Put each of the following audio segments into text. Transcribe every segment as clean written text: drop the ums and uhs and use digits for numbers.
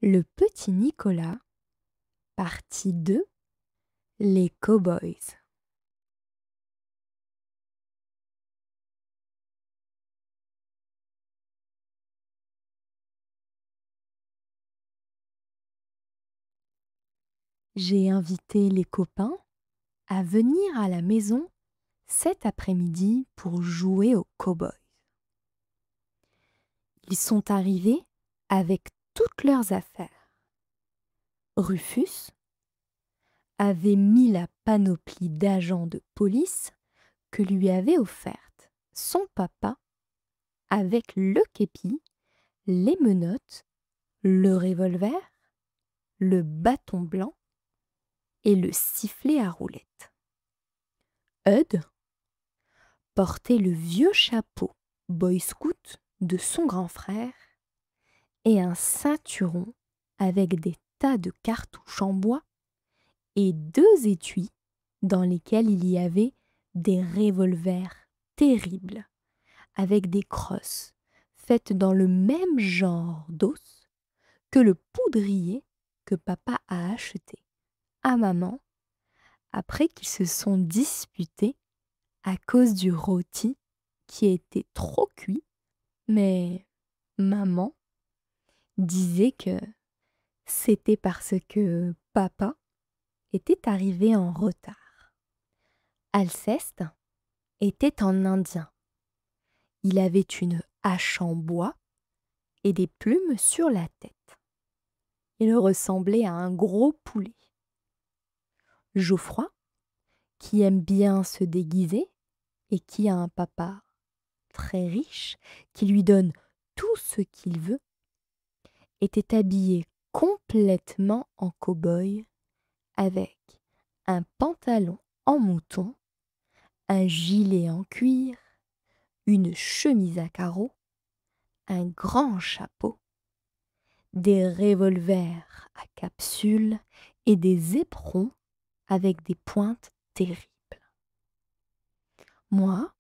Le petit Nicolas, partie 2, les cow-boys. J'ai invité les copains à venir à la maison cet après-midi pour jouer aux cow-boys. Ils sont arrivés avec toutes leurs affaires. Rufus avait mis la panoplie d'agents de police que lui avait offerte son papa avec le képi, les menottes, le revolver, le bâton blanc et le sifflet à roulettes. Hud portait le vieux chapeau boy scout de son grand frère et un ceinturon avec des tas de cartouches en bois et 2 étuis dans lesquels il y avait des revolvers terribles avec des crosses faites dans le même genre d'os que le poudrier que papa a acheté à maman après qu'ils se sont disputés à cause du rôti qui était trop cuit, mais maman disait que c'était parce que papa était arrivé en retard. Alceste était en indien. Il avait une hache en bois et des plumes sur la tête. Il ressemblait à un gros poulet. Geoffroy, qui aime bien se déguiser et qui a un papa très riche, qui lui donne tout ce qu'il veut, était habillé complètement en cow-boy avec un pantalon en mouton, un gilet en cuir, une chemise à carreaux, un grand chapeau, des revolvers à capsule et des éperons avec des pointes terribles. Moi,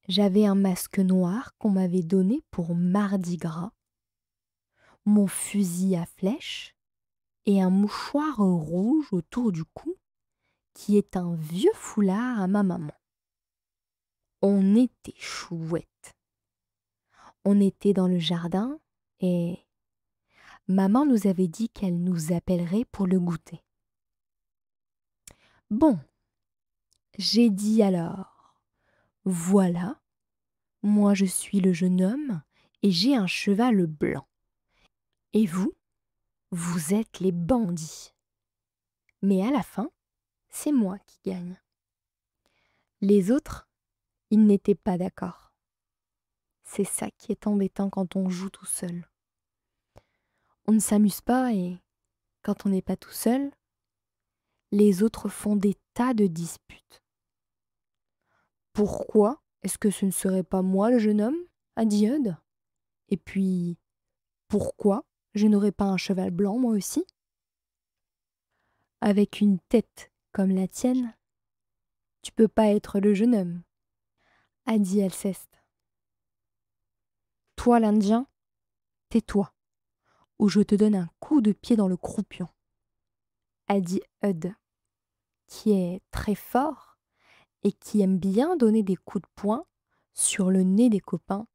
j'avais un masque noir qu'on m'avait donné pour Mardi Gras, mon fusil à flèche et un mouchoir rouge autour du cou qui est un vieux foulard à ma maman. On était chouettes. On était dans le jardin et maman nous avait dit qu'elle nous appellerait pour le goûter. Bon, j'ai dit alors, voilà, moi je suis le jeune homme et j'ai un cheval blanc. Et vous, vous êtes les bandits. Mais à la fin, c'est moi qui gagne. Les autres, ils n'étaient pas d'accord. C'est ça qui est embêtant quand on joue tout seul. On ne s'amuse pas et quand on n'est pas tout seul, les autres font des tas de disputes. Pourquoi est-ce que ce ne serait pas moi le jeune homme, a dit Hud. Et puis, pourquoi je n'aurais pas un cheval blanc moi aussi? Avec une tête comme la tienne, tu peux pas être le jeune homme, a dit Alceste. Toi l'Indien, tais-toi, ou je te donne un coup de pied dans le croupion, a dit Hud, qui est très fort et qui aime bien donner des coups de poing sur le nez des copains,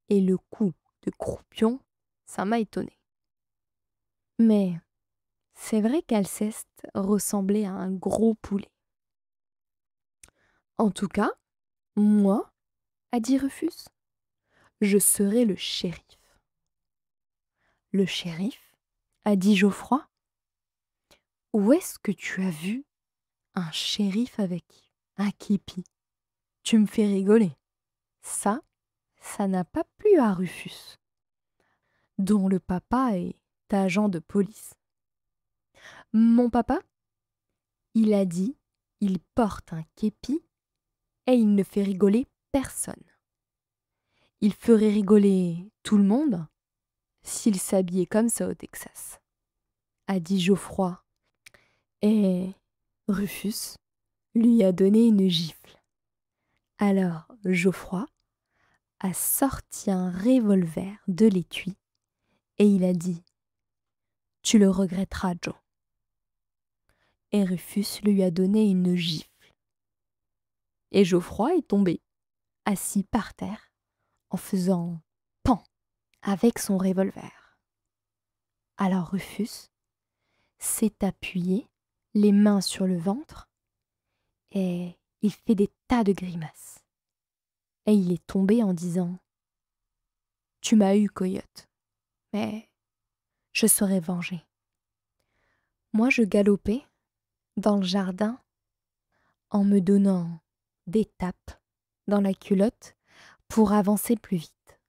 et le coup de croupion, ça m'a étonné. Mais c'est vrai qu'Alceste ressemblait à un gros poulet. En tout cas, moi, a dit Rufus, je serai le shérif. Le shérif, a dit Geoffroy. Où est-ce que tu as vu un shérif avec un képi? Tu me fais rigoler. Ça n'a pas plu à Rufus, dont le papa est agent de police. Mon papa, il a dit, il porte un képi et il ne fait rigoler personne. Il ferait rigoler tout le monde s'il s'habillait comme ça au Texas, a dit Geoffroy. Et Rufus lui a donné une gifle. Alors Geoffroy a sorti un revolver de l'étui et il a dit « Tu le regretteras, Joe ». Et Rufus lui a donné une gifle. Et Geoffroy est tombé, assis par terre, en faisant « pan » avec son revolver. Alors Rufus s'est appuyé, les mains sur le ventre, et il fait des tas de grimaces. Et il est tombé en disant « Tu m'as eu, coyote, mais je serai vengé. » Moi, je galopais dans le jardin en me donnant des tapes dans la culotte pour avancer plus vite.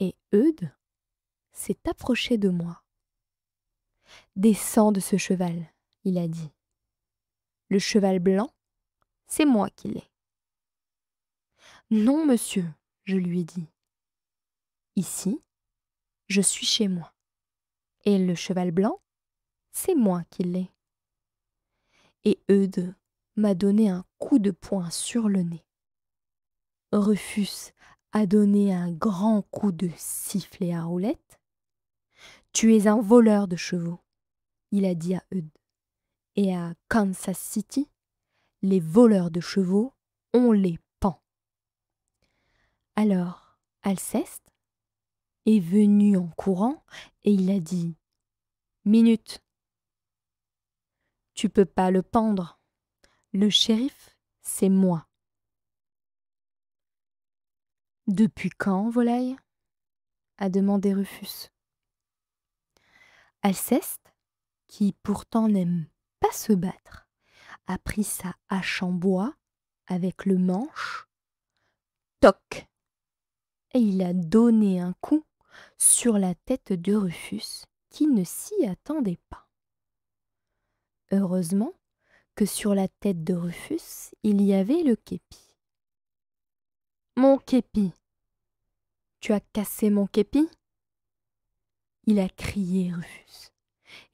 Et Eudes s'est approché de moi. « Descends de ce cheval, » il a dit. « Le cheval blanc, c'est moi qui l'ai. »« Non, monsieur, » je lui ai dit. « Ici, je suis chez moi. Et le cheval blanc, c'est moi qui l'ai. » Et Eudes m'a donné un coup de poing sur le nez. Rufus a donné un grand coup de sifflet à roulette. « Tu es un voleur de chevaux, » il a dit à Eudes. Et à Kansas City, les voleurs de chevaux, on les pend. Alors, Alceste est venu en courant et il a dit « Minute, tu peux pas le pendre. Le shérif, c'est moi. » « Depuis quand, volaille ?» a demandé Rufus. Alceste, qui pourtant n'aime pas se battre, a pris sa hache en bois avec le manche, toc, et il a donné un coup sur la tête de Rufus, qui ne s'y attendait pas. Heureusement que sur la tête de Rufus, il y avait le képi. « Mon képi, tu as cassé mon képi ?» il a crié Rufus,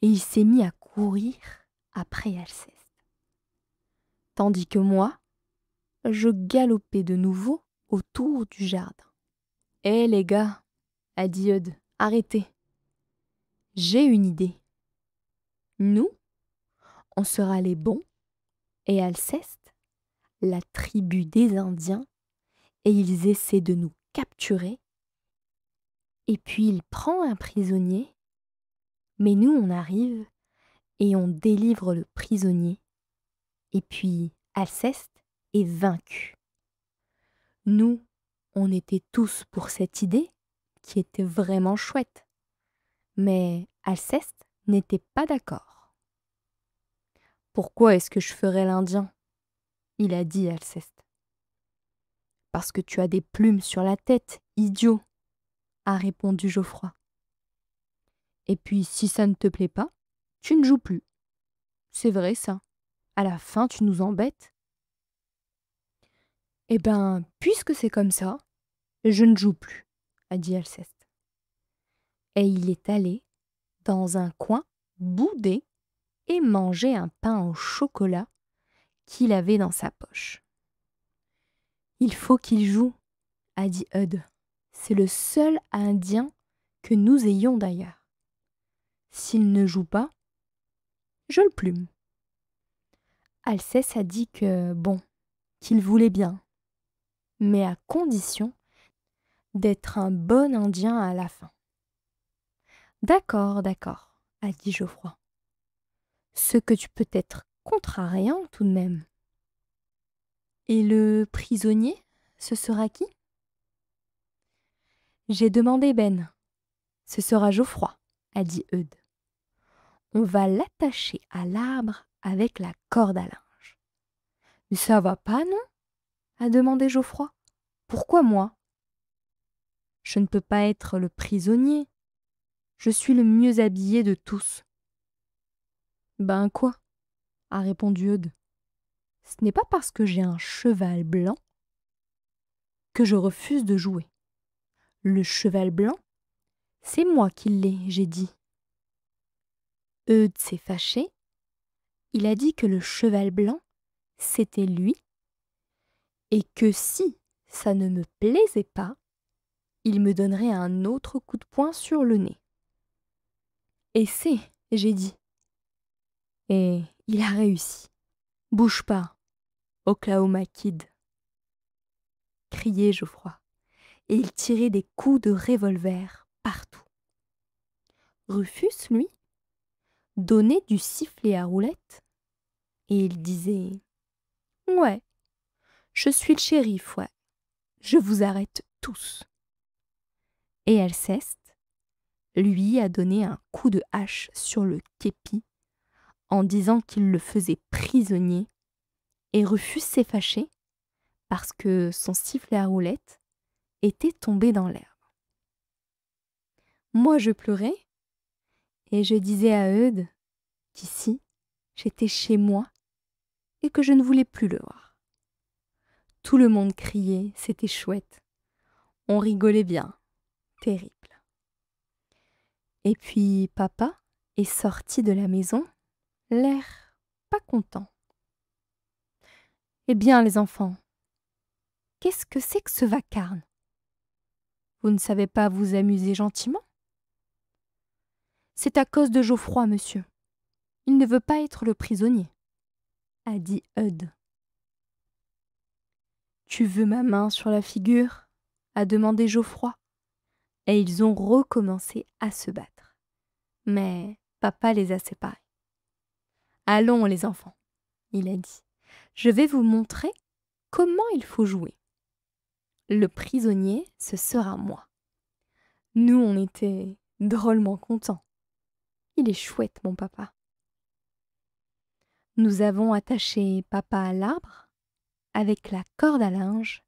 et il s'est mis à courir après Alceste. Tandis que moi, je galopais de nouveau autour du jardin. « Hé les gars, » a dit Eudes, « arrêtez. J'ai une idée. Nous, on sera les bons, et Alceste, la tribu des Indiens, et ils essaient de nous capturer. Et puis il prend un prisonnier, mais nous on arrive et on délivre le prisonnier. Et puis Alceste est vaincu. Nous, on était tous pour cette idée qui était vraiment chouette. Mais Alceste n'était pas d'accord. « Pourquoi est-ce que je ferais l'Indien ?» il a dit Alceste. « Parce que tu as des plumes sur la tête, idiot !» a répondu Geoffroy. « Et puis si ça ne te plaît pas, tu ne joues plus. C'est vrai ça. À la fin, tu nous embêtes. » « Eh ben, puisque c'est comme ça, je ne joue plus, » a dit Alceste. Et il est allé dans un coin bouder et manger un pain au chocolat qu'il avait dans sa poche. « Il faut qu'il joue, » a dit Eudes. « C'est le seul Indien que nous ayons d'ailleurs. S'il ne joue pas, je le plume. » Alceste a dit que, bon, qu'il voulait bien, mais à condition d'être un bon Indien à la fin. « D'accord, d'accord, » a dit Geoffroy. « Ce que tu peux être contrariant tout de même. » « Et le prisonnier, ce sera qui ? » ?»« J'ai demandé Ben. Ce sera Geoffroy, » a dit Eudes. « On va l'attacher à l'arbre avec la corde à linge. »« Mais ça va pas, non ? » a demandé Geoffroy. « Pourquoi moi ? » ?»« Je ne peux pas être le prisonnier. Je suis le mieux habillé de tous. »« Ben quoi ? » a répondu Eudes. « Ce n'est pas parce que j'ai un cheval blanc que je refuse de jouer. Le cheval blanc, c'est moi qui l'ai, j'ai dit. » Eudes s'est fâché. Il a dit que le cheval blanc, c'était lui, et que si ça ne me plaisait pas, il me donnerait un autre coup de poing sur le nez. Essaie, j'ai dit. Et il a réussi. Bouge pas, Oklahoma Kid, criait Geoffroy, et il tirait des coups de revolver partout. Rufus, lui, donnait du sifflet à roulette, et il disait « Ouais, je suis le shérif, ouais, je vous arrête tous. » Et Alceste, lui, a donné un coup de hache sur le képi en disant qu'il le faisait prisonnier, et Rufus s'est fâché parce que son sifflet à roulette était tombé dans l'herbe. Moi, je pleurais et je disais à Eudes qu'ici, j'étais chez moi et que je ne voulais plus le voir. Tout le monde criait, c'était chouette. On rigolait bien, terrible. Et puis papa est sorti de la maison, l'air pas content. Eh bien, les enfants, qu'est-ce que c'est que ce vacarme? Vous ne savez pas vous amuser gentiment? C'est à cause de Geoffroy, monsieur. Il ne veut pas être le prisonnier, a dit Eudes. Tu veux ma main sur la figure? A demandé Geoffroy. Et ils ont recommencé à se battre. Mais papa les a séparés. Allons, les enfants, il a dit. Je vais vous montrer comment il faut jouer. Le prisonnier, ce sera moi. Nous, on était drôlement contents. Il est chouette, mon papa. Nous avons attaché papa à l'arbre avec la corde à linge,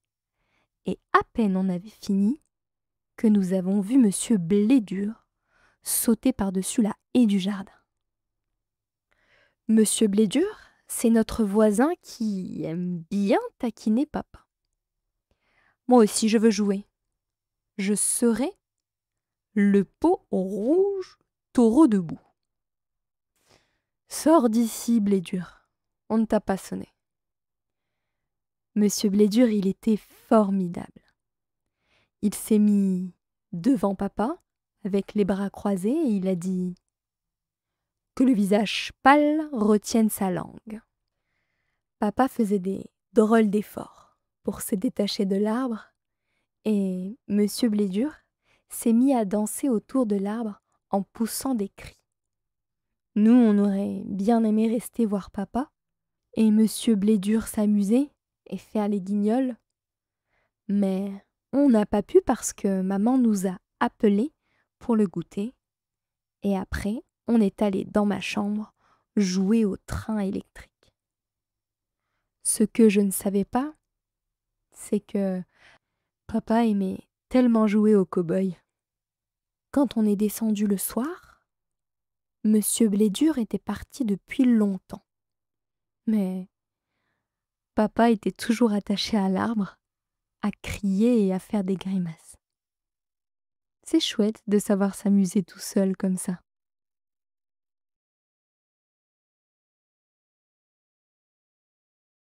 et à peine on avait fini que nous avons vu monsieur Blédur sauter par-dessus la haie du jardin. Monsieur Blédur, c'est notre voisin qui aime bien taquiner papa. Moi aussi je veux jouer. Je serai le pot rouge taureau debout. Sors d'ici, Blédur. On ne t'a pas sonné. Monsieur Blédur, il était formidable. Il s'est mis devant papa, avec les bras croisés, et il a dit « Que le visage pâle retienne sa langue ». Papa faisait des drôles d'efforts pour se détacher de l'arbre, et monsieur Blédur s'est mis à danser autour de l'arbre en poussant des cris. Nous, on aurait bien aimé rester voir papa, et monsieur Blédur s'amuser et faire les guignols, mais on n'a pas pu parce que maman nous a appelés pour le goûter, et après, on est allé dans ma chambre jouer au train électrique. Ce que je ne savais pas, c'est que papa aimait tellement jouer au cow-boy. Quand on est descendu le soir, monsieur Blédur était parti depuis longtemps. Mais papa était toujours attaché à l'arbre, à crier et à faire des grimaces. C'est chouette de savoir s'amuser tout seul comme ça.